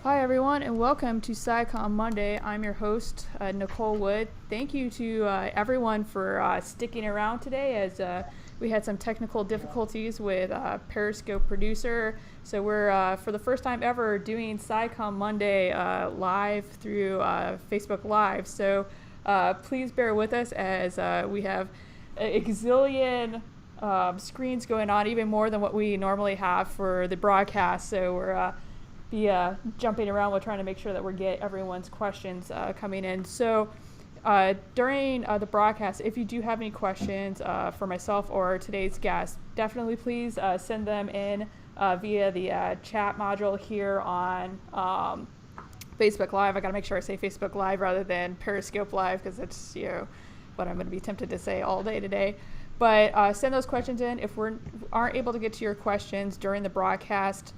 Hi everyone, and welcome to Scicomm Monday. I'm your host, Nicole Wood. Thank you to everyone for sticking around today as we had some technical difficulties with Periscope Producer. So we're, for the first time ever, doing Scicomm Monday live through Facebook Live. So please bear with us as we have a gazillion screens going on, even more than what we normally have for the broadcast. So we're jumping around. We're trying to make sure that we get everyone's questions coming in. So during the broadcast, if you do have any questions for myself or today's guest, definitely please send them in via the chat module here on Facebook Live. I got to make sure I say Facebook Live rather than Periscope Live because it's what I'm going to be tempted to say all day today. But send those questions in. If we aren't able to get to your questions during the broadcast,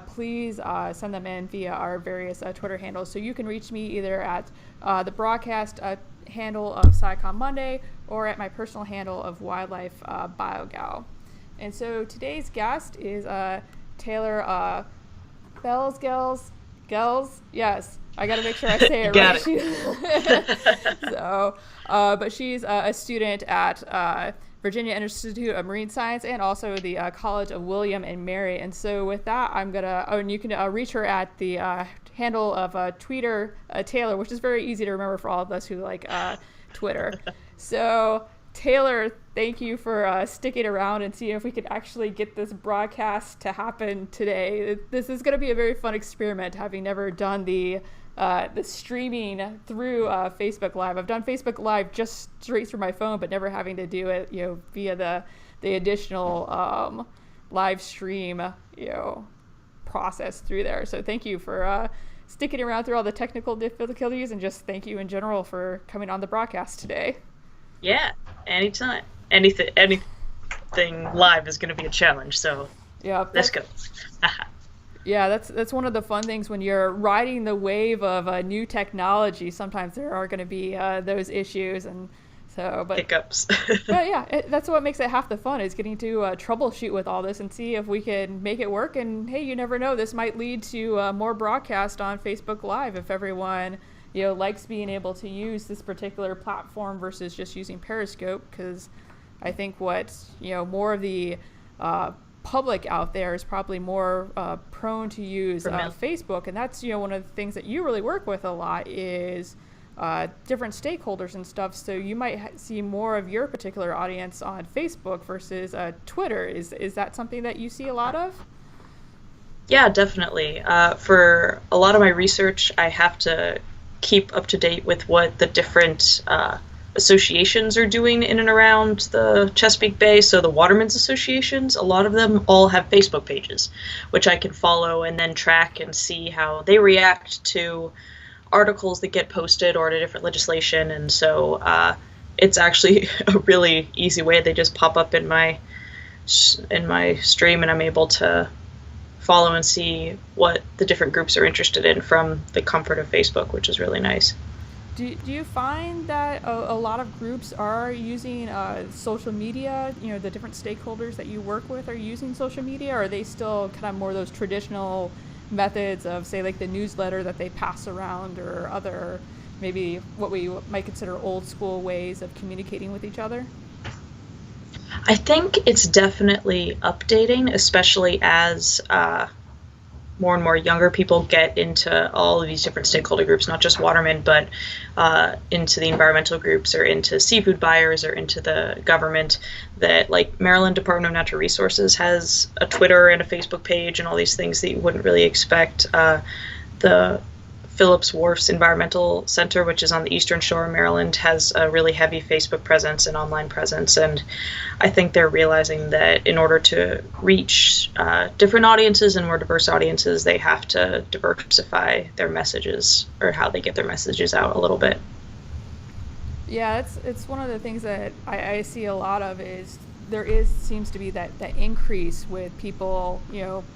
please send them in via our various Twitter handles. So you can reach me either at the broadcast handle of Scicomm Monday or at my personal handle of Wildlife BioGal. And so today's guest is Taylor Goelz. Yes, I got to make sure I say it right. So, but she's a student at Virginia Institute of Marine Science and also the College of William and Mary. And so with that, I'm going to, and you can reach her at the handle of Twitter Taylor, which is very easy to remember for all of us who like Twitter. So Taylor, thank you for sticking around and seeing if we could actually get this broadcast to happen today. This is going to be a very fun experiment, having never done the streaming through Facebook Live. I've done Facebook Live just straight through my phone, but never having to do it, via the additional live stream, process through there. So thank you for sticking around through all the technical difficulties, and just thank you in general for coming on the broadcast today. Yeah, anytime. Anything live is going to be a challenge. So yeah, let's go. Yeah, that's one of the fun things when you're riding the wave of new technology. Sometimes there are going to be those issues, and so hiccups. But yeah, that's what makes it half the fun, is getting to troubleshoot with all this and see if we can make it work. And hey, you never know, this might lead to more broadcast on Facebook Live if everyone likes being able to use this particular platform versus just using Periscope. Because I think what more of the public out there is probably more prone to use Facebook, and that's one of the things that you really work with a lot is different stakeholders and stuff. So you might see more of your particular audience on Facebook versus Twitter. Is that something that you see a lot of? Yeah, definitely. For a lot of my research, I have to keep up to date with what the different associations are doing in and around the Chesapeake Bay. So the watermen's associations, a lot of them all have Facebook pages, which I can follow and then track and see how they react to articles that get posted or to different legislation. And so it's actually a really easy way. They just pop up in my stream, and I'm able to follow and see what the different groups are interested in from the comfort of Facebook, which is really nice. Do you find that a lot of groups are using social media? The different stakeholders that you work with are using social media, or are they still kind of more those traditional methods of, say, like the newsletter that they pass around, or other maybe what we might consider old school ways of communicating with each other? I think it's definitely updating, especially as more and more younger people get into all of these different stakeholder groups, not just watermen, but into the environmental groups or into seafood buyers or into the government, that like Maryland Department of Natural Resources has a Twitter and a Facebook page and all these things that you wouldn't really expect. The Phillips Wharf's Environmental Center, which is on the eastern shore of Maryland, has a really heavy Facebook presence and online presence. And I think they're realizing that in order to reach different audiences and more diverse audiences, they have to diversify their messages or how they get their messages out a little bit. Yeah, it's one of the things that I see a lot of is seems to be that increase with people,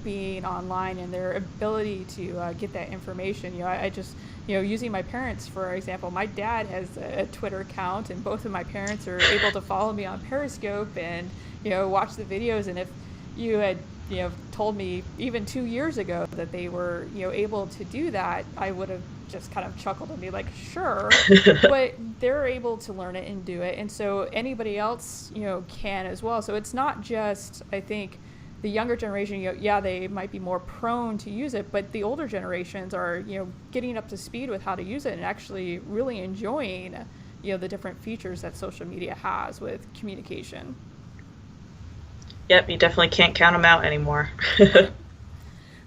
being online and their ability to get that information. I just, using my parents, for example, my dad has a Twitter account and both of my parents are able to follow me on Periscope and, watch the videos. And if you had, told me even 2 years ago that they were, able to do that, I would have just kind of chuckled and be like, sure, but they're able to learn it and do it. And so anybody else, can as well. So it's not just, I think, the younger generation, they might be more prone to use it, but the older generations are, getting up to speed with how to use it and actually really enjoying, the different features that social media has with communication. Yep, you definitely can't count them out anymore.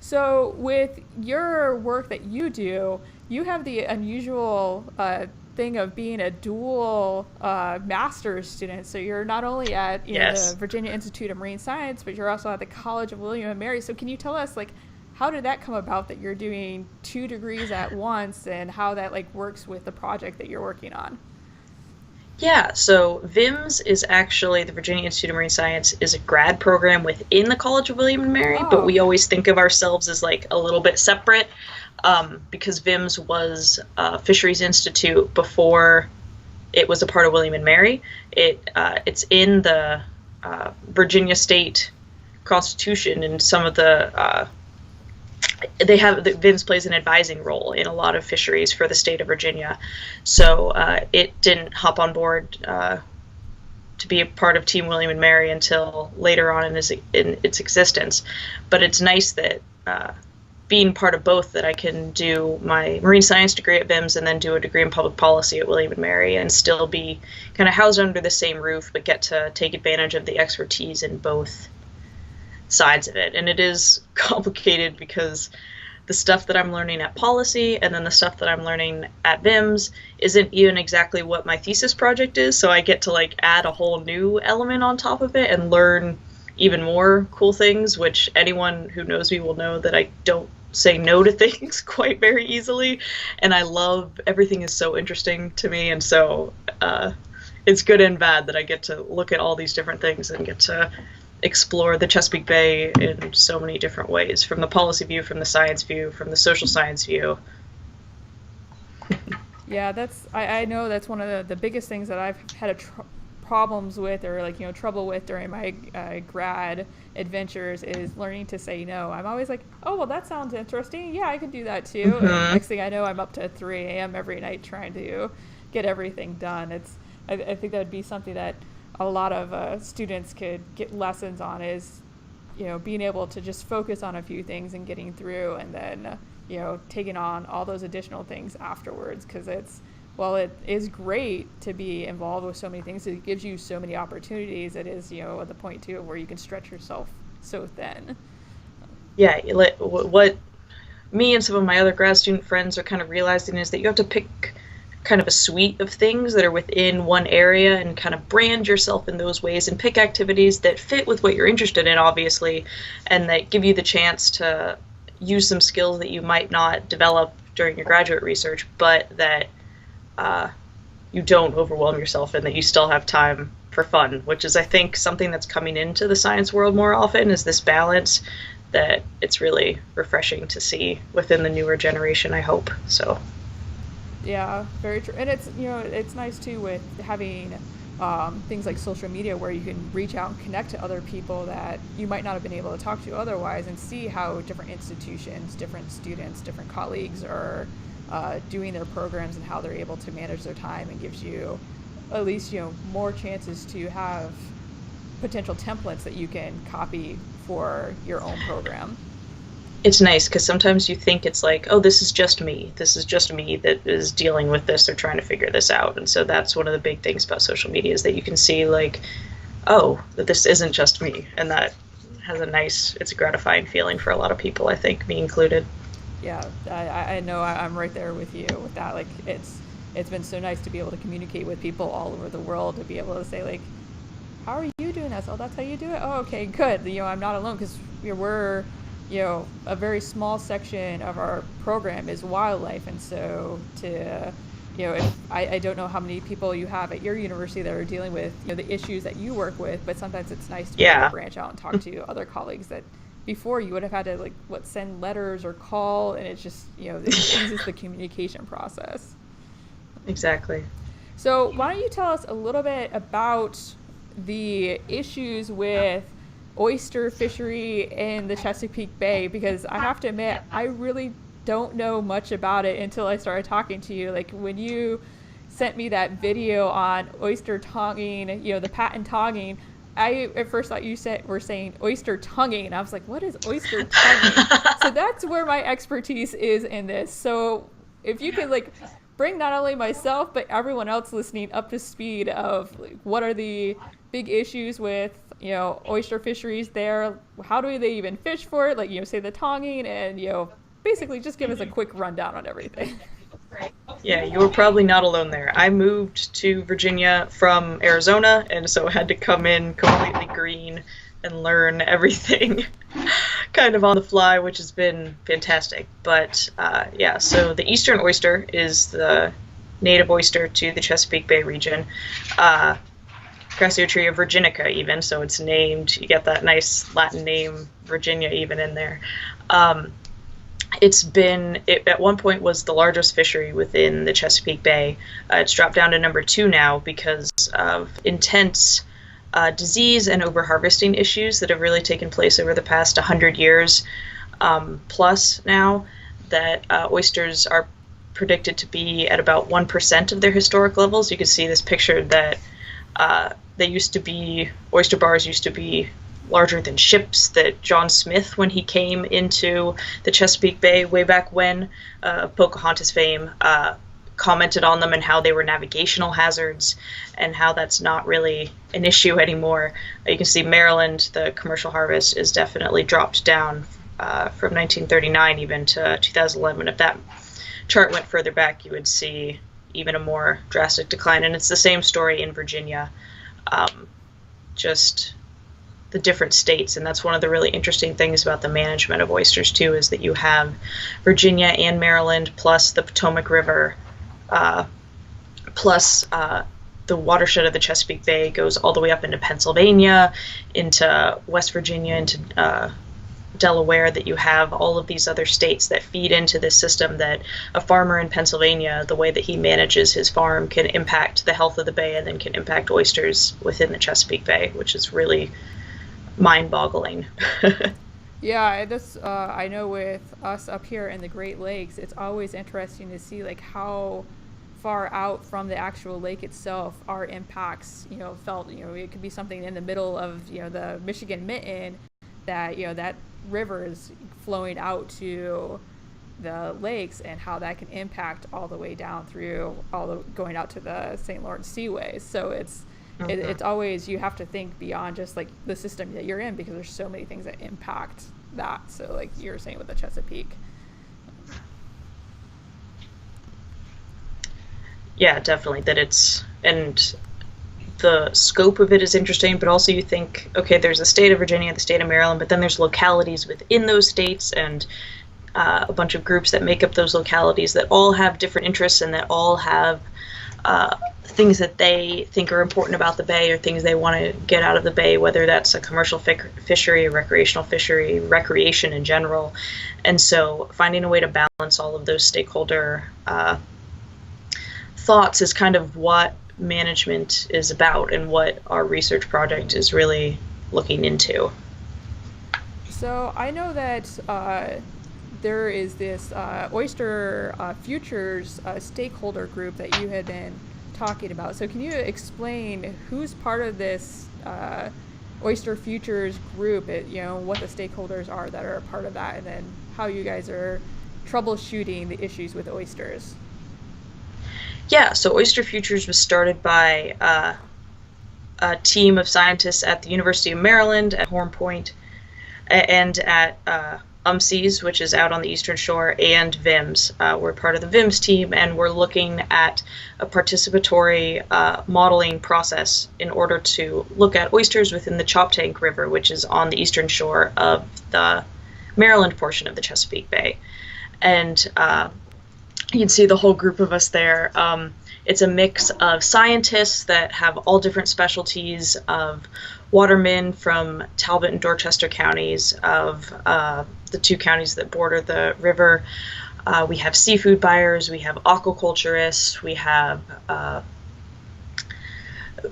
So with your work that you do, you have the unusual thing of being a dual master's student. So you're not only at Yes. the Virginia Institute of Marine Science, but you're also at the College of William and Mary. So can you tell us, how did that come about that you're doing 2 degrees at once and how that works with the project that you're working on? Yeah, so VIMS is actually, the Virginia Institute of Marine Science is a grad program within the College of William and Mary, but we always think of ourselves as a little bit separate because VIMS was a fisheries institute before it was a part of William and Mary. It's in the Virginia state constitution, and some of the VIMS plays an advising role in a lot of fisheries for the state of Virginia. So it didn't hop on board to be a part of Team William and Mary until later on in its existence. But it's nice that being part of both, that I can do my marine science degree at VIMS and then do a degree in public policy at William and Mary and still be kind of housed under the same roof, but get to take advantage of the expertise in both sides of it. And it is complicated because the stuff that I'm learning at policy and then the stuff that I'm learning at VIMS isn't even exactly what my thesis project is, so I get to add a whole new element on top of it and learn even more cool things, which anyone who knows me will know that I don't say no to things quite very easily, and I love, everything is so interesting to me, and so it's good and bad that I get to look at all these different things and get to explore the Chesapeake Bay in so many different ways, from the policy view, from the science view, from the social science view. Yeah, I know that's one of the biggest things that I've had problems with, or trouble with during my grad adventures, is learning to say no. I'm always like, oh, well, that sounds interesting. Yeah, I could do that too. Mm-hmm. And next thing I know, I'm up to 3 a.m. every night trying to get everything done. I think that would be something that a lot of students could get lessons on, is being able to just focus on a few things and getting through, and then taking on all those additional things afterwards, because it is great to be involved with so many things. It gives you so many opportunities. It is at the point too where you can stretch yourself so thin. Yeah, what me and some of my other grad student friends are kind of realizing is that you have to pick kind of a suite of things that are within one area and kind of brand yourself in those ways and pick activities that fit with what you're interested in, obviously, and that give you the chance to use some skills that you might not develop during your graduate research, but that you don't overwhelm yourself and that you still have time for fun, which is, I think, something that's coming into the science world more often, is this balance that it's really refreshing to see within the newer generation, I hope. So. Yeah, very true. And it's nice too with having things like social media where you can reach out and connect to other people that you might not have been able to talk to otherwise, and see how different institutions, different students, different colleagues are doing their programs and how they're able to manage their time, and gives you at least more chances to have potential templates that you can copy for your own program. It's nice because sometimes you think it's like, oh, this is just me. This is just me that is dealing with this or trying to figure this out. And so that's one of the big things about social media is that you can see like, oh, that this isn't just me. And that has it's a gratifying feeling for a lot of people, I think, me included. Yeah, I know I'm right there with you with that. Like it's been so nice to be able to communicate with people all over the world, to be able to say like, how are you doing this? Oh, that's how you do it? Oh, okay, good. I'm not alone, because we're, a very small section of our program is wildlife. And so I don't know how many people you have at your university that are dealing with, the issues that you work with, but sometimes it's nice to be able to branch out and talk to other colleagues that before you would have had to send letters or call, and it's just, it eases the communication process. Exactly. So why don't you tell us a little bit about the issues with oyster fishery in the Chesapeake Bay, because I have to admit, I really don't know much about it until I started talking to you. Like when you sent me that video on oyster tonguing, the patent tonguing, I at first thought you were saying oyster tonguing, and I was like, what is oyster tonguing? So that's where my expertise is in this. So if you could bring not only myself but everyone else listening up to speed of what are the big issues with oyster fisheries there, how do they even fish for it, say the tonguing, and basically just give us a quick rundown on everything. Yeah, you were probably not alone there. I moved to Virginia from Arizona, and so had to come in completely green and learn everything kind of on the fly, which has been fantastic. But yeah, so the eastern oyster is the native oyster to the Chesapeake Bay region. Crassioteria virginica even, so it's named, you get that nice Latin name, Virginia, even in there. It at one point was the largest fishery within the Chesapeake Bay. It's dropped down to number 2 now because of intense disease and overharvesting issues that have really taken place over the past 100 years plus now, that oysters are predicted to be at about 1% of their historic levels. You can see this picture that oyster bars used to be larger than ships, that John Smith, when he came into the Chesapeake Bay way back when, Pocahontas fame, commented on them and how they were navigational hazards and how that's not really an issue anymore. You can see Maryland, the commercial harvest is definitely dropped down from 1939 even to 2011. If that chart went further back, you would see even a more drastic decline. And it's the same story in Virginia, just the different states. And that's one of the really interesting things about the management of oysters too, is that you have Virginia and Maryland plus the Potomac River, plus the watershed of the Chesapeake Bay goes all the way up into Pennsylvania, into West Virginia, into Delaware, that you have all of these other states that feed into this system, that a farmer in Pennsylvania, the way that he manages his farm can impact the health of the bay and then can impact oysters within the Chesapeake Bay, which is really mind-boggling. Yeah, this I know with us up here in the Great Lakes, it's always interesting to see how far out from the actual lake itself our impacts felt. It could be something in the middle of the Michigan Mitten that that river is flowing out to the lakes, and how that can impact all the way down through going out to the St. Lawrence Seaways. So it's always, you have to think beyond just the system that you're in, because there's so many things that impact that. So like you were saying with the Chesapeake. Yeah, definitely. And the scope of it is interesting, but also you think, okay, there's the state of Virginia, the state of Maryland, but then there's localities within those states, and a bunch of groups that make up those localities that all have different interests and that all have things that they think are important about the bay, or things they want to get out of the bay, whether that's a commercial fishery, a recreational fishery, recreation in general. And so finding a way to balance all of those stakeholder thoughts is kind of what management is about, and what our research project is really looking into. So I know that there is this Oyster Futures stakeholder group that you had been talking about. So can you explain who's part of this Oyster Futures group, what the stakeholders are that are a part of that, and then how you guys are troubleshooting the issues with oysters. Yeah, so Oyster Futures was started by a team of scientists at the University of Maryland at Horn Point and at UMCES, which is out on the Eastern Shore, and VIMS. We're part of the VIMS team, and we're looking at a participatory modeling process in order to look at oysters within the Choptank River, which is on the eastern shore of the Maryland portion of the Chesapeake Bay. And you can see the whole group of us there. It's a mix of scientists that have all different specialties, of watermen from Talbot and Dorchester counties, of the two counties that border the river. We have seafood buyers, we have aquaculturists, we have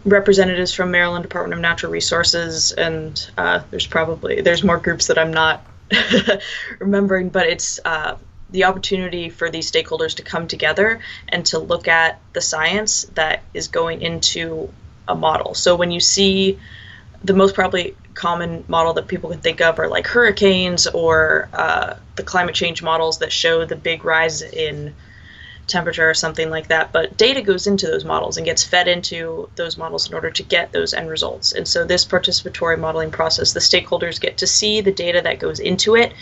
representatives from Maryland Department of Natural Resources, and there's more groups that I'm not remembering, but it's the opportunity for these stakeholders to come together and to look at the science that is going into a model. So when you see the most probably common model that people can think of are like hurricanes or the climate change models that show the big rise in temperature or something like that, but data goes into those models and gets fed into those models in order to get those end results. And so this participatory modeling process, the stakeholders get to see the data that goes into it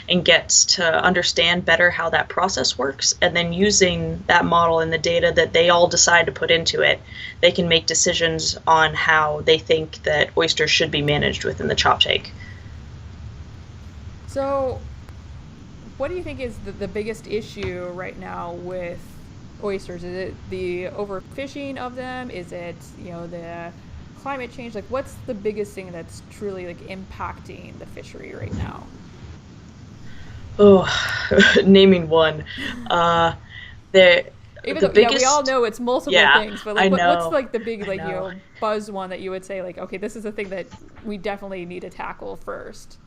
and gets to understand better how that process works, and then using that model and the data that they all decide to put into it, they can make decisions on how they think that oysters should be managed within the Choptank. So what do you think is the biggest issue right now with oysters? Is it the overfishing of them? Is it, the climate change? Like, what's the biggest thing that's truly like impacting the fishery right now? Oh, naming one. The biggest, we all know it's multiple things, but like, what's like the big buzz one that you would say like, okay, this is the thing that we definitely need to tackle first?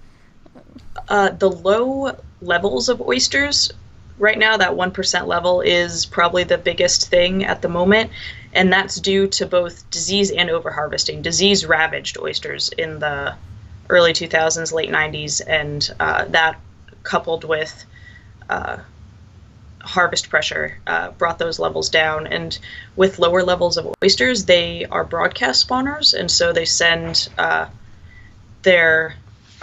The low levels of oysters right now, that 1% level, is probably the biggest thing at the moment, and that's due to both disease and overharvesting. Disease ravaged oysters in the early 2000s, late 90s, and that coupled with harvest pressure brought those levels down. And with lower levels of oysters, they are broadcast spawners, and so they send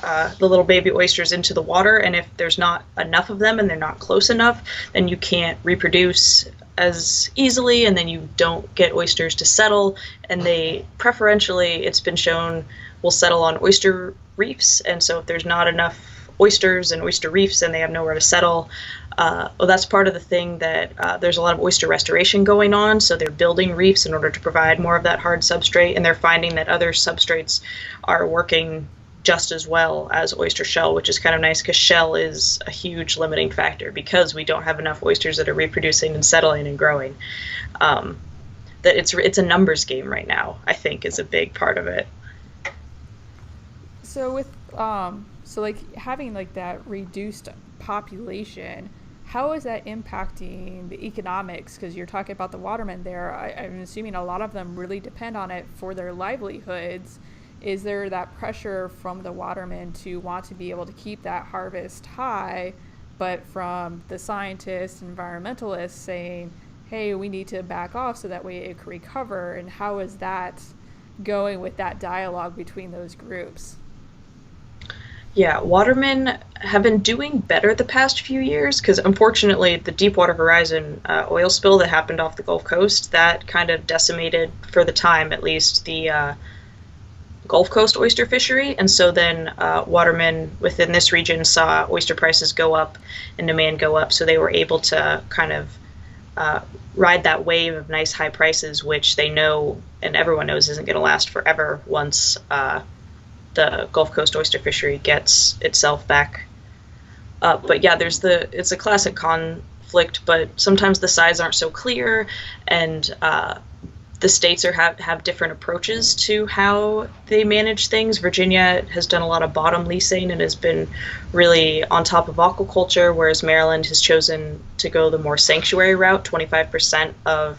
the little baby oysters into the water, and if there's not enough of them and they're not close enough, then you can't reproduce as easily, and then you don't get oysters to settle, and they preferentially, it's been shown, will settle on oyster reefs. And so if there's not enough oysters and oyster reefs and they have nowhere to settle, that's part of the thing that there's a lot of oyster restoration going on, so they're building reefs in order to provide more of that hard substrate, and they're finding that other substrates are working just as well as oyster shell, which is kind of nice because shell is a huge limiting factor because we don't have enough oysters that are reproducing and settling and growing. That it's a numbers game right now, I think, is a big part of it. So with having like that reduced population, how is that impacting the economics? Because you're talking about the watermen there. I'm assuming a lot of them really depend on it for their livelihoods. Is there that pressure from the watermen to want to be able to keep that harvest high, but from the scientists, environmentalists saying, hey, we need to back off so that way it can recover? And how is that going with that dialogue between those groups? Yeah, watermen have been doing better the past few years because, unfortunately, the Deepwater Horizon oil spill that happened off the Gulf Coast, that kind of decimated, for the time at least, the Gulf Coast oyster fishery, and so then watermen within this region saw oyster prices go up and demand go up, so they were able to kind of ride that wave of nice high prices, which they know and everyone knows isn't going to last forever once the Gulf Coast oyster fishery gets itself back up. But yeah, it's a classic conflict, but sometimes the sides aren't so clear, and the states have different approaches to how they manage things. Virginia has done a lot of bottom leasing and has been really on top of aquaculture, whereas Maryland has chosen to go the more sanctuary route. 25% of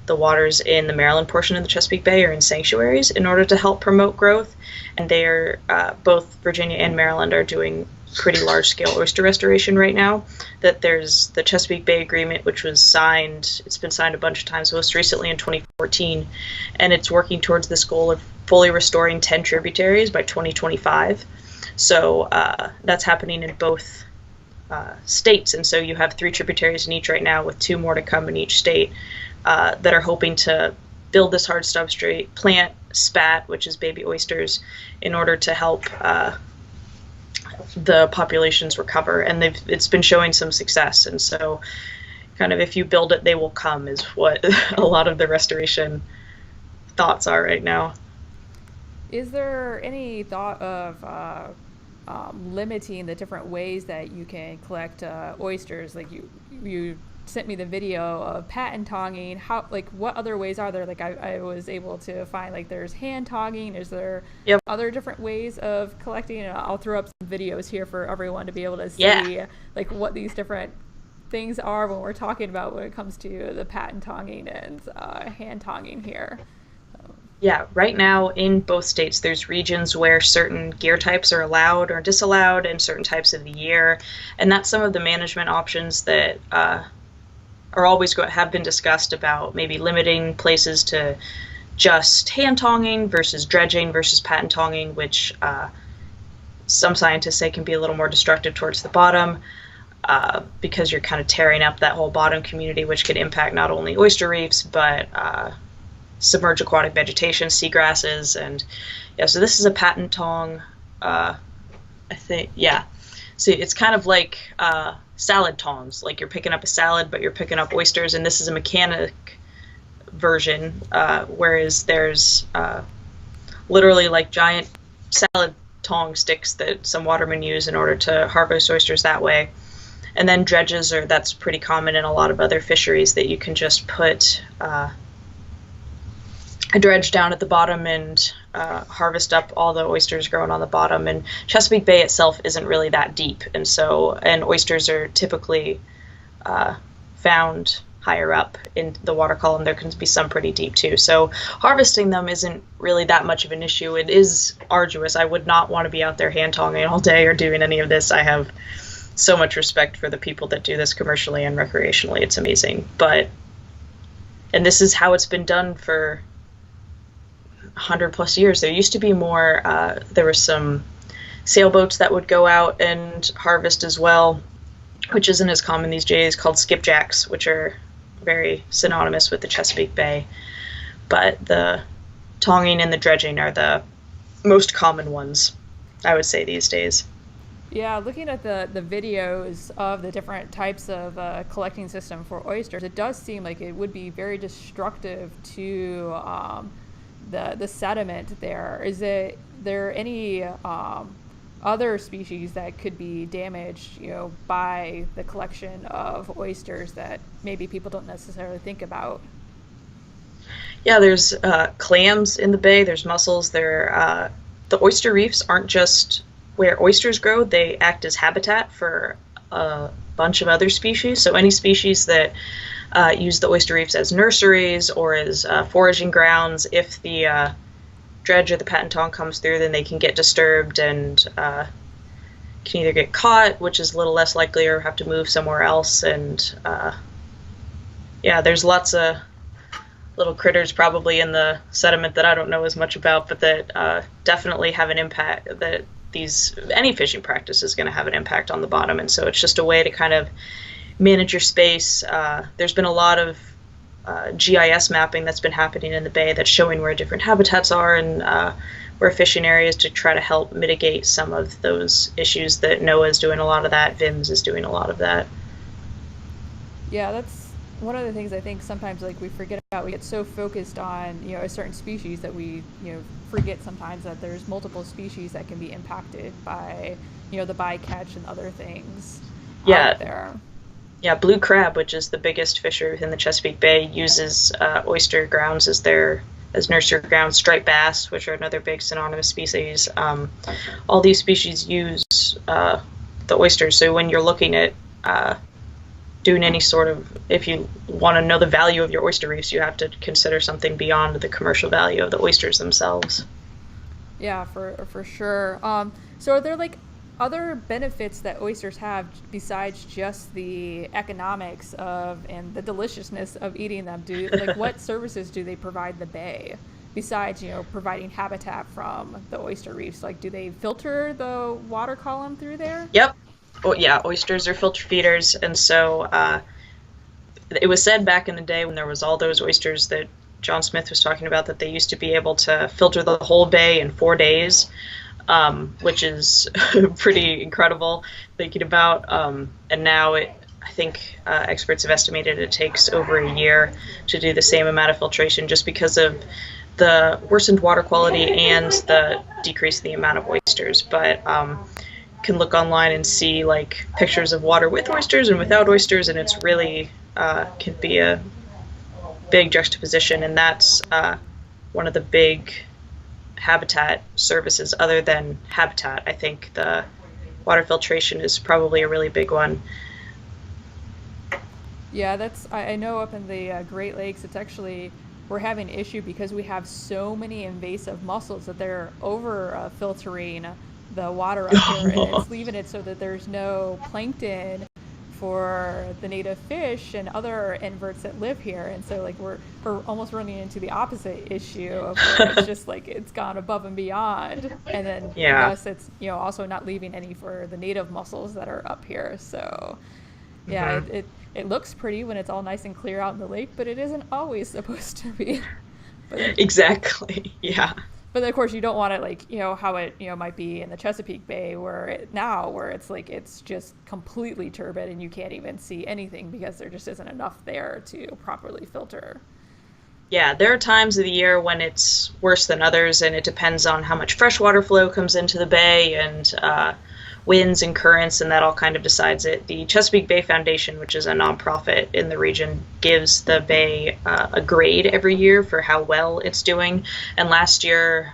the waters in the Maryland portion of the Chesapeake Bay are in sanctuaries in order to help promote growth. And both Virginia and Maryland are doing pretty large-scale oyster restoration right now. That there's the Chesapeake Bay Agreement, which was signed. It's been signed a bunch of times, most recently in 2014, and it's working towards this goal of fully restoring 10 tributaries by 2025. So that's happening in both states, and so you have 3 tributaries in each right now, with 2 more to come in each state, that are hoping to build this hard substrate, plant spat, which is baby oysters, in order to help the populations recover. And it's been showing some success, and so kind of if you build it, they will come, is what a lot of the restoration thoughts are right now. Is there any thought of limiting the different ways that you can collect oysters? Like you sent me the video of patent tonging. How, like, what other ways are there? Like I was able to find, like, there's hand tonging. Is there other different ways of collecting? And I'll throw up some videos here for everyone to be able to see like what these different things are when we're talking about when it comes to the patent tonging and hand tonging here. Yeah, right now in both states, there's regions where certain gear types are allowed or disallowed in certain types of the year, and that's some of the management options that are always have been discussed, about maybe limiting places to just hand tonging versus dredging versus patent tonging, which some scientists say can be a little more destructive towards the bottom, because you're kind of tearing up that whole bottom community, which could impact not only oyster reefs but submerged aquatic vegetation, seagrasses, and so this is a patent tong. I think, so it's kind of like salad tongs, like you're picking up a salad but you're picking up oysters, and this is a mechanic version, whereas there's literally like giant salad tong sticks that some watermen use in order to harvest oysters that way. And then dredges that's pretty common in a lot of other fisheries, that you can just put a dredge down at the bottom and harvest up all the oysters growing on the bottom. And Chesapeake Bay itself isn't really that deep, and oysters are typically found higher up in the water column. There can be some pretty deep too, so harvesting them isn't really that much of an issue. It is arduous. I would not want to be out there hand tonging all day or doing any of this. I have so much respect for the people that do this commercially and recreationally. It's amazing. And this is how it's been done for 100+ years. There used to be more, there were some sailboats that would go out and harvest as well, which isn't as common these days, called skipjacks, which are very synonymous with the Chesapeake Bay. But the tonging and the dredging are the most common ones, I would say, these days. Yeah, looking at the videos of the different types of collecting system for oysters, it does seem like it would be very destructive to the sediment there. Is there any other species that could be damaged, by the collection of oysters that maybe people don't necessarily think about? Yeah, there's clams in the bay. There's mussels. The oyster reefs aren't just where oysters grow. They act as habitat for a bunch of other species. So any species that use the oyster reefs as nurseries or as foraging grounds, if the dredge or the patent tong comes through, then they can get disturbed and can either get caught, which is a little less likely, or have to move somewhere else. And there's lots of little critters probably in the sediment that I don't know as much about, but that definitely have an impact. That any fishing practice is going to have an impact on the bottom, and so it's just a way to kind of manage your space. There's been a lot of GIS mapping that's been happening in the bay that's showing where different habitats are and where fishing areas, to try to help mitigate some of those issues. That NOAA is doing a lot of that. VIMS is doing a lot of that. Yeah, that's one of the things I think sometimes, like, we forget about. We get so focused on a certain species that we forget sometimes that there's multiple species that can be impacted by the bycatch and other things out there. Yeah, blue crab, which is the biggest fishery within the Chesapeake Bay, uses oyster grounds as nursery grounds. Striped bass, which are another big synonymous species. All these species use the oysters. So when you're looking at doing any sort of, if you want to know the value of your oyster reefs, you have to consider something beyond the commercial value of the oysters themselves. Yeah, for sure. So are there, like, other benefits that oysters have besides just the economics of and the deliciousness of eating them? What services do they provide the bay besides, providing habitat from the oyster reefs? Like, do they filter the water column through there? Yep. Oh, yeah, oysters are filter feeders, and so it was said back in the day when there was all those oysters that John Smith was talking about that they used to be able to filter the whole bay in 4 days, which is pretty incredible thinking about. And now I think experts have estimated it takes over a year to do the same amount of filtration just because of the worsened water quality and the decrease in the amount of oysters. But can look online and see like pictures of water with oysters and without oysters, and it's really can be a big juxtaposition, and that's one of the big habitat services other than habitat. I think the water filtration is probably a really big one. Yeah, I know up in the Great Lakes, it's actually, we're having an issue because we have so many invasive mussels that they're over filtering the water up here, and it's leaving it so that there's no plankton for the native fish and other inverts that live here. And so like we're almost running into the opposite issue of where it's just like it's gone above and beyond, and then thus it's also not leaving any for the native mussels that are up here. So yeah, it looks pretty when it's all nice and clear out in the lake, but it isn't always supposed to be. Exactly. Yeah. But of course, you don't want it like, how it, might be in the Chesapeake Bay where it's like it's just completely turbid and you can't even see anything because there just isn't enough there to properly filter. Yeah, there are times of the year when it's worse than others, and it depends on how much freshwater flow comes into the bay and winds and currents, and that all kind of decides it. The Chesapeake Bay Foundation, which is a nonprofit in the region, gives the bay a grade every year for how well it's doing, and last year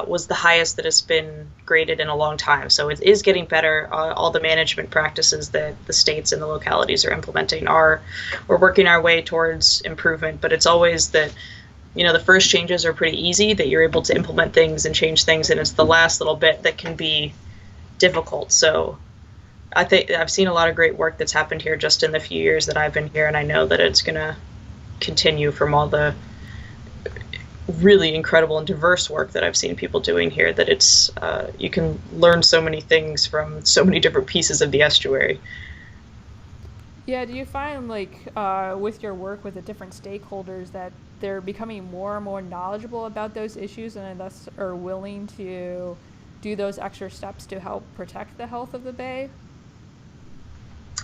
was the highest that it's been graded in a long time. So it is getting better. All the management practices that the states and the localities are implementing we're working our way towards improvement, but it's always that the first changes are pretty easy, that you're able to implement things and change things, and it's the last little bit that can be difficult. So I think I've seen a lot of great work that's happened here just in the few years that I've been here, and I know that it's going to continue from all the really incredible and diverse work that I've seen people doing here, that it's you can learn so many things from so many different pieces of the estuary. Yeah, do you find like with your work with the different stakeholders that they're becoming more and more knowledgeable about those issues and thus are willing to do those extra steps to help protect the health of the bay?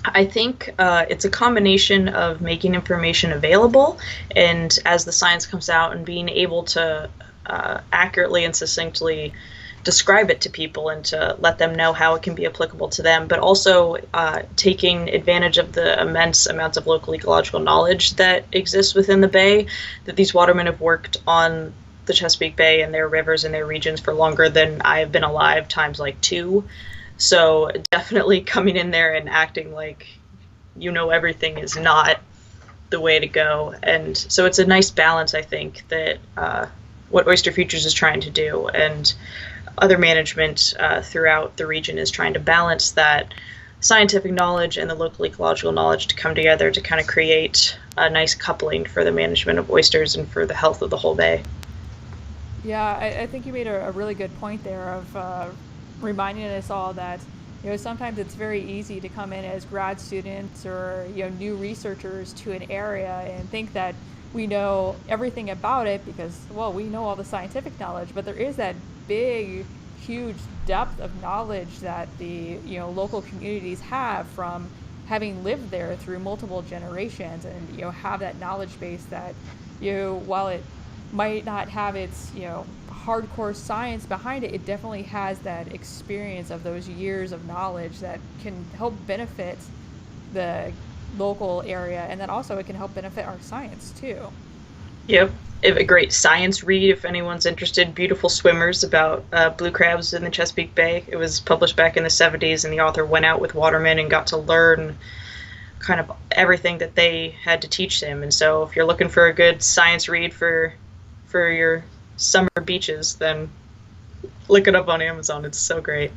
I think it's a combination of making information available, and as the science comes out, and being able to accurately and succinctly describe it to people and to let them know how it can be applicable to them, but also taking advantage of the immense amounts of local ecological knowledge that exists within the bay, that these watermen have worked on the Chesapeake Bay and their rivers and their regions for longer than I have been alive, times like 2. So definitely coming in there and acting like everything is not the way to go. And so it's a nice balance, I think, that what Oyster Futures is trying to do, and other management throughout the region is trying to balance that scientific knowledge and the local ecological knowledge to come together to kind of create a nice coupling for the management of oysters and for the health of the whole bay. Yeah, I think you made a really good point there of reminding us all that sometimes it's very easy to come in as grad students or new researchers to an area and think that we know everything about it because we know all the scientific knowledge, but there is that big, huge depth of knowledge that the local communities have from having lived there through multiple generations, and have that knowledge base that while it might not have its hardcore science behind it, it definitely has that experience of those years of knowledge that can help benefit the local area, and then also it can help benefit our science too. Yep. A great science read if anyone's interested. Beautiful Swimmers about blue crabs in the Chesapeake Bay. It was published back in the 70s, and the author went out with watermen and got to learn kind of everything that they had to teach him. And so if you're looking for a good science read for your summer beaches, then look it up on Amazon. It's so great.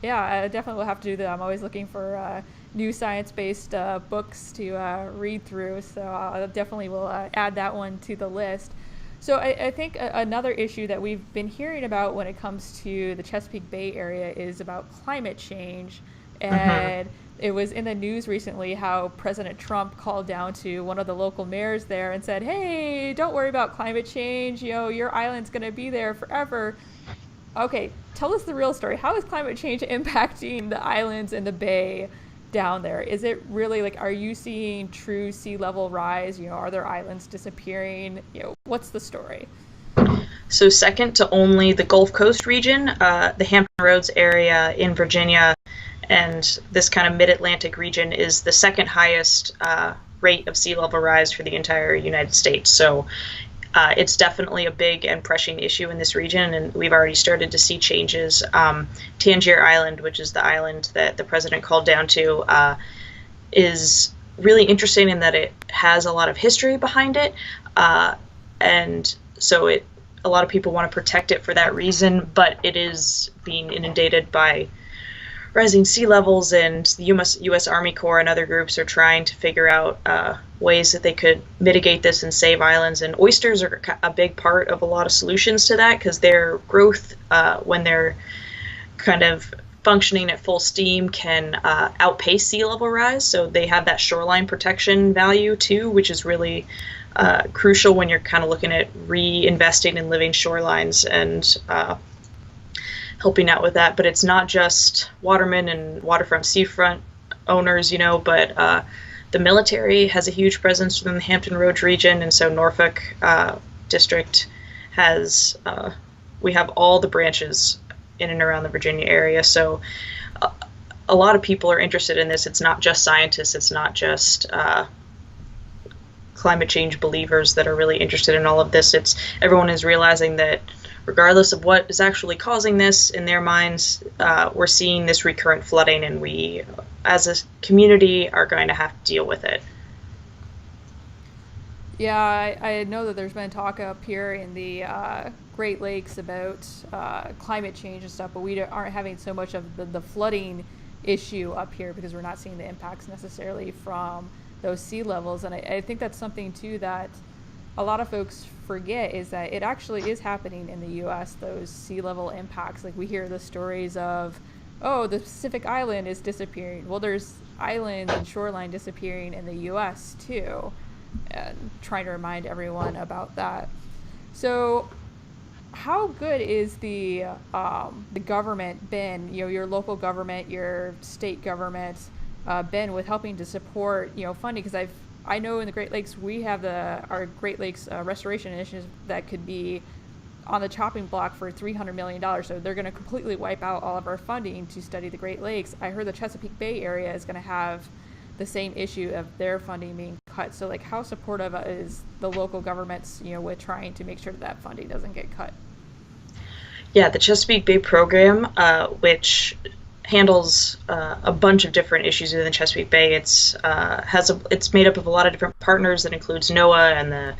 Yeah, I definitely will have to do that. I'm always looking for new science-based books to read through, so I definitely will add that one to the list. So I think another issue that we've been hearing about when it comes to the Chesapeake Bay area is about climate change. Hmm. And it was in the news recently how President Trump called down to one of the local mayors there and said, "Hey, don't worry about climate change. You know, your island's going to be there forever." Okay, tell us the real story. How is climate change impacting the islands and the bay down there? Is it really like, are you seeing true sea level rise? You know, are there islands disappearing? You know, what's the story? So second to only the Gulf Coast region, the Hampton Roads area in Virginia, and this kind of mid-Atlantic region is the second highest rate of sea level rise for the entire United States. So it's definitely a big and pressing issue in this region, and we've already started to see changes. Tangier Island, which is the island that the president called down to, is really interesting in that it has a lot of history behind it, and so a lot of people want to protect it for that reason, but it is being inundated by rising sea levels, and the U.S. Army Corps and other groups are trying to figure out ways that they could mitigate this and save islands. And oysters are a big part of a lot of solutions to that, because their growth, when they're kind of functioning at full steam, can outpace sea level rise. So they have that shoreline protection value too, which is really crucial when you're kind of looking at reinvesting in living shorelines and helping out with that. But it's not just watermen and waterfront seafront owners, but the military has a huge presence within the Hampton Roads region, and so Norfolk district has we have all the branches in and around the Virginia area. So a lot of people are interested in this. It's not just scientists. It's not just climate change believers that are really interested in all of this. It's everyone is realizing that regardless of what is actually causing this, in their minds, we're seeing this recurrent flooding, and we, as a community, are going to have to deal with it. Yeah, I know that there's been talk up here in the Great Lakes about climate change and stuff, but we aren't having so much of the flooding issue up here because we're not seeing the impacts necessarily from those sea levels. And I think that's something, too, that a lot of folks forget, is that it actually is happening in the U.S., those sea level impacts. Like, we hear the stories of, oh, the Pacific Island is disappearing. Well, there's islands and shoreline disappearing in the U.S. too, and trying to remind everyone about that. So how good is the government been, your local government, your state government, been with helping to support, funding? Because I know in the Great Lakes we have our Great Lakes Restoration Initiative that could be on the chopping block for $300 million. So they're going to completely wipe out all of our funding to study the Great Lakes. I heard the Chesapeake Bay area is going to have the same issue of their funding being cut. So, like, how supportive is the local governments, with trying to make sure that funding doesn't get cut? Yeah, the Chesapeake Bay program, which handles a bunch of different issues within the Chesapeake Bay. It's made up of a lot of different partners that includes NOAA and the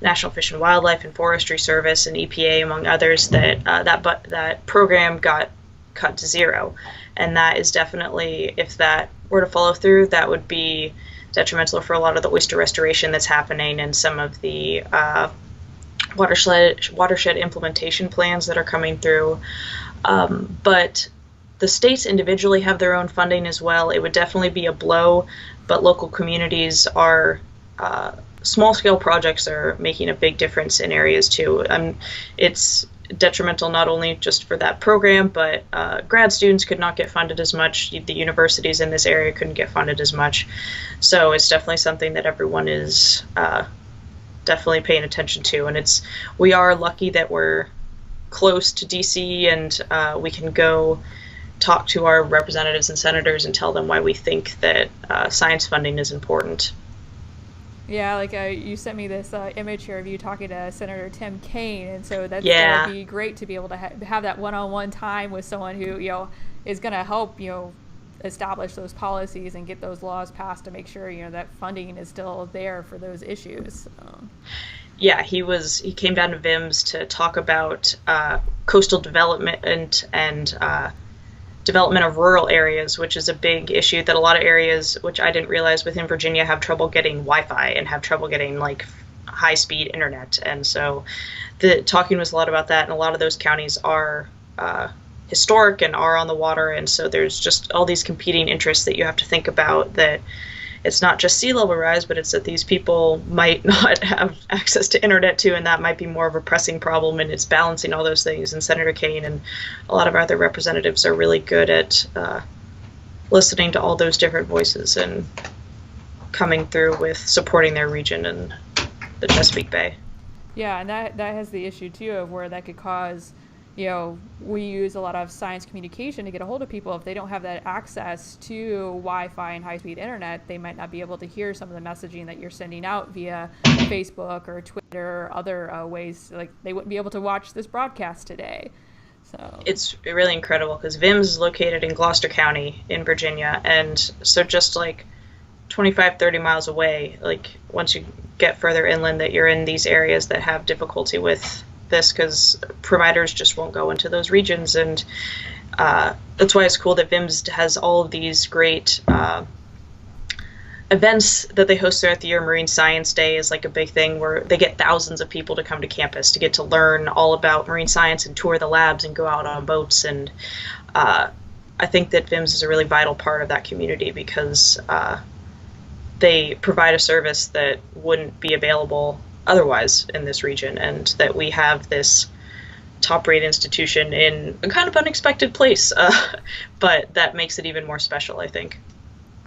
National Fish and Wildlife and Forestry Service and EPA, among others. That program got cut to zero, and that is definitely, if that were to follow through, that would be detrimental for a lot of the oyster restoration that's happening and some of the watershed implementation plans that are coming through. But the states individually have their own funding as well. It would definitely be a blow, but local communities are small-scale projects are making a big difference in areas too. It's detrimental not only just for that program, but grad students could not get funded as much. The universities in this area couldn't get funded as much. So it's definitely something that everyone is definitely paying attention to. And we are lucky that we're close to DC, and we can go talk to our representatives and senators and tell them why we think that science funding is important. Yeah, like you sent me this image here of you talking to Senator Tim Kaine, and so that's Yeah. going to be great to be able to have that one-on-one time with someone who is going to help establish those policies and get those laws passed to make sure that funding is still there for those issues. Yeah, he came down to VIMS to talk about coastal development and development of rural areas, which is a big issue that a lot of areas, which I didn't realize within Virginia, have trouble getting Wi-Fi and have trouble getting like high-speed internet. And so the talking was a lot about that, and a lot of those counties are historic and are on the water, and so there's just all these competing interests that you have to think about, that it's not just sea level rise, but it's that these people might not have access to internet too, and that might be more of a pressing problem, and it's balancing all those things. And Senator Kaine and a lot of our other representatives are really good at listening to all those different voices and coming through with supporting their region and the Chesapeake Bay. Yeah, and that has the issue too of where that could cause, we use a lot of science communication to get a hold of people. If they don't have that access to Wi-Fi and high-speed internet, they might not be able to hear some of the messaging that you're sending out via Facebook or Twitter or other ways. Like, they wouldn't be able to watch this broadcast today. So it's really incredible because VIMS is located in Gloucester County in Virginia, and so just like 25, 30 miles away, like once you get further inland, that you're in these areas that have difficulty with this because providers just won't go into those regions. And that's why it's cool that VIMS has all of these great events that they host throughout the year. Marine Science Day is like a big thing where they get thousands of people to come to campus to get to learn all about marine science and tour the labs and go out on boats. And I think that VIMS is a really vital part of that community because they provide a service that wouldn't be available otherwise in this region, and that we have this top-rate institution in a kind of unexpected place, but that makes it even more special, I think.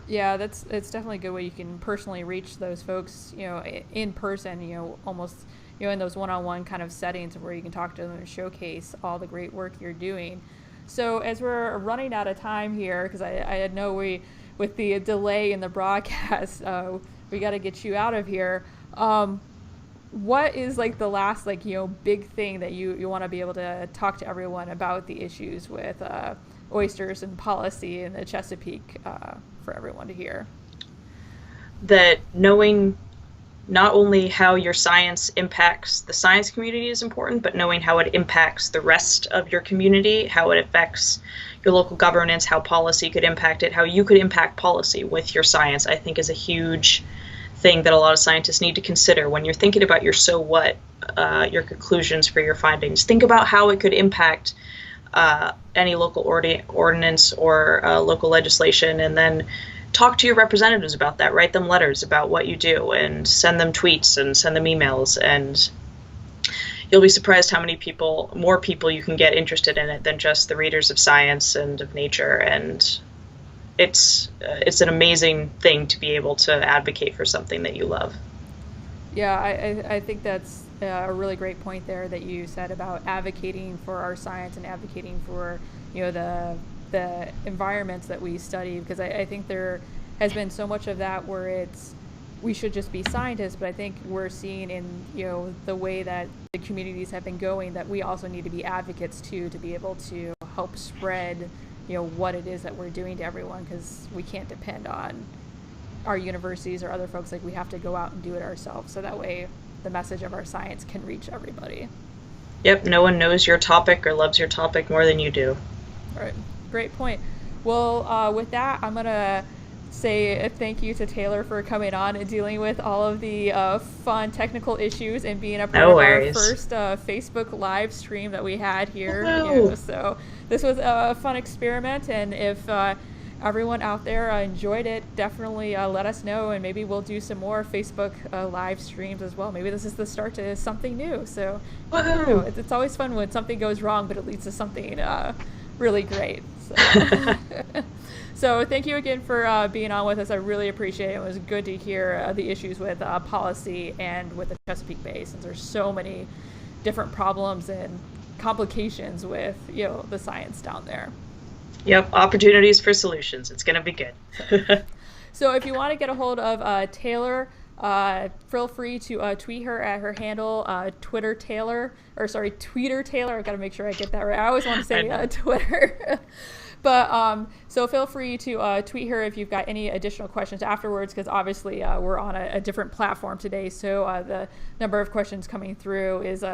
Yeah, it's definitely a good way you can personally reach those folks, in person, almost, in those one-on-one kind of settings where you can talk to them and showcase all the great work you're doing. So as we're running out of time here, because I know with the delay in the broadcast, we got to get you out of here. What is like the last big thing that you want to be able to talk to everyone about the issues with oysters and policy in the Chesapeake for everyone to hear? That knowing not only how your science impacts the science community is important, but knowing how it impacts the rest of your community, how it affects your local governance, how policy could impact it, how you could impact policy with your science, I think is a huge thing that a lot of scientists need to consider when you're thinking about your so what, your conclusions for your findings. Think about how it could impact any local ordinance or local legislation, and then talk to your representatives about that. Write them letters about what you do and send them tweets and send them emails, and you'll be surprised how many more people you can get interested in it than just the readers of science and of nature. And it's an amazing thing to be able to advocate for something that you love. Yeah, I think that's a really great point there that you said about advocating for our science and advocating for the environments that we study, because I think there has been so much of that where we should just be scientists, but I think we're seeing in the way that the communities have been going that we also need to be advocates too, to be able to help spread what it is that we're doing to everyone, because we can't depend on our universities or other folks. Like, we have to go out and do it ourselves, so that way the message of our science can reach everybody. Yep, no one knows your topic or loves your topic more than you do. All right, great point. Well, with that, I'm gonna say thank you to Taylor for coming on and dealing with all of the fun technical issues and being a part of our first Facebook live stream that we had here. So this was a fun experiment, and if everyone out there enjoyed it, definitely let us know, and maybe we'll do some more Facebook live streams as well. Maybe this is the start to something new. So it's always fun when something goes wrong, but it leads to something really great. So. So thank you again for being on with us. I really appreciate it. It was good to hear the issues with policy and with the Chesapeake Bay, since there's so many different problems and complications with the science down there. Yep, opportunities for solutions. It's going to be good. So if you want to get a hold of Taylor, feel free to tweet her at her handle, Tweeter Taylor. I've got to make sure I get that right. I always want to say Twitter. But so feel free to tweet her if you've got any additional questions afterwards, because obviously we're on a different platform today, so the number of questions coming through is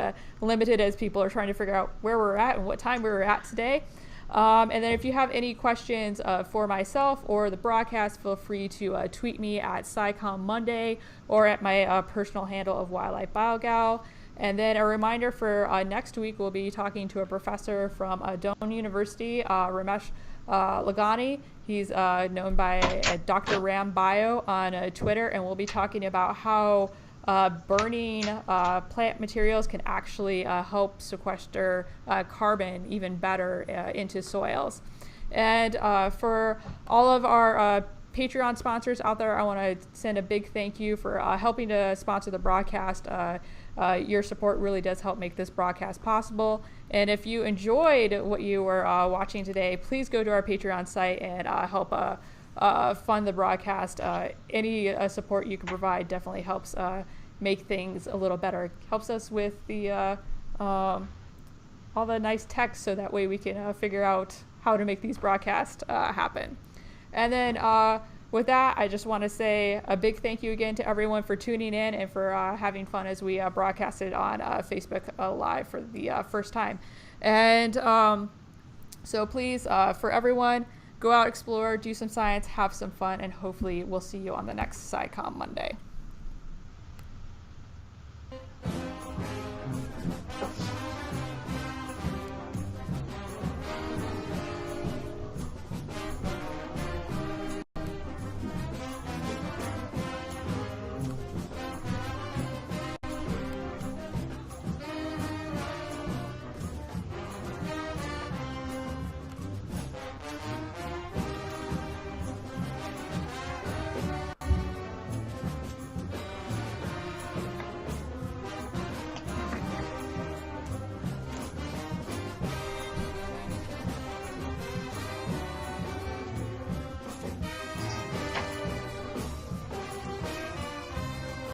limited as people are trying to figure out where we're at and what time we were at today. And then if you have any questions for myself or the broadcast, feel free to tweet me at Scicomm Monday or at my personal handle of Wildlife BioGal. And then a reminder for next week, we'll be talking to a professor from Doane University, Ramesh Lagani. He's known by Dr. Ram Bio on Twitter, and we'll be talking about how burning plant materials can actually help sequester carbon even better into soils. And for all of our Patreon sponsors out there, I want to send a big thank you for helping to sponsor the broadcast. Your support really does help make this broadcast possible. And if you enjoyed what you were watching today, please go to our Patreon site and help fund the broadcast. Any support you can provide definitely helps make things a little better. Helps us with the all the nice text, so that way we can figure out how to make these broadcasts happen. And then with that, I just want to say a big thank you again to everyone for tuning in and for having fun as we broadcasted on Facebook Live for the first time. And so please, for everyone, go out, explore, do some science, have some fun, and hopefully we'll see you on the next Scicomm Monday.